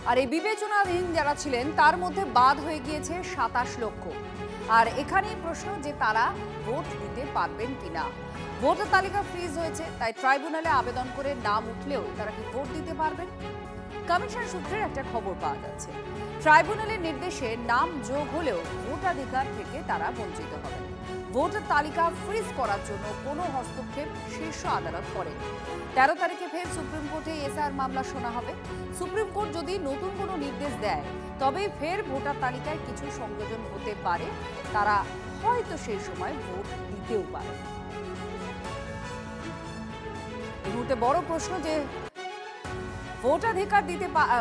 আর এই বিবেচনাধীন যারা ছিলেন তার মধ্যে বাদ হয়ে গিয়েছে ২৭ লক্ষ। আর এখানেই প্রশ্ন যে তারা ভোট দিতে পারবেন কিনা। ভোটার তালিকা ফ্রিজ হয়েছে, তাই ট্রাইব্যুনালে আবেদন করে নাম উঠলেও তারা কি ভোট দিতে পারবেন? কমিশন সূত্রের একটা খবর পাওয়া যাচ্ছে, ট্রাইব্যুনালের নির্দেশে নাম যোগ হলেও ভোটাধিকার থেকে তারা বঞ্চিত হবেন। ভোটার তালিকা ফ্রিজ করার জন্য কোনো হস্তক্ষেপ শীর্ষ আদালত করেন। ১৩ তারিখে ফের সুপ্রিম কোর্টে এসআর মামলা শোনা হবে। সুপ্রিম কোর্ট যদি নতুন কোনো নির্দেশ দেয় তবেই ফের ভোটার তালিকায় কিছু সংযোজন হতে পারে, তারা হয়তো সেই সময় ভোট দিতেও পারে। এই মুহূর্তে বড় প্রশ্ন যে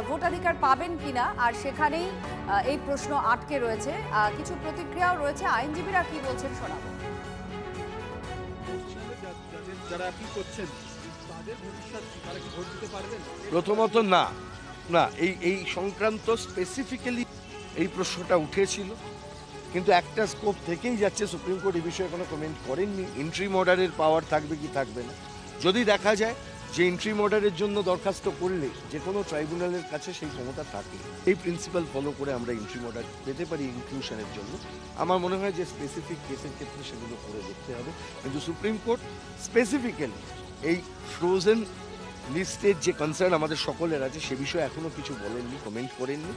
ভোটাধিকার পাবেন কিনা, আর সেখানেই এই প্রশ্ন আটকে রয়েছে। কিছু প্রতিক্রিয়াও রয়েছে, আইনজীবীরা কি বলছেন শোনাবো। প্রথমত না না এই সংক্রান্ত স্পেসিফিক্যালি এই প্রশ্নটা উঠেছিল, কিন্তু একটা স্কোপ থেকেই যাচ্ছে। সুপ্রিম কোর্ট এই বিষয়ে কোনো কমেন্ট করেননি। ইন্ট্রিম অর্ডারের পাওয়ার থাকবে কি থাকবে না, যদি দেখা যায় যে ইন্ট্রিম অর্ডারের জন্য দরখাস্ত করলে যে কোনো ট্রাইব্যুনালের কাছে সেই ক্ষমতা থাকে, এই প্রিন্সিপাল ফলো করে আমরা ইন্ট্রিম অর্ডার পেতে পারি ইনক্লুশনের জন্য। আমার মনে হয় যে স্পেসিফিক কেসের ক্ষেত্রে সেগুলো করে দেখতে হবে। কিন্তু সুপ্রিম কোর্ট স্পেসিফিক্যালি এই ফ্রোজেন লিস্টের যে কনসার্ন আমাদের সকলের আছে সে বিষয়ে এখনো কিছু বলেননি, কমেন্ট করেননি।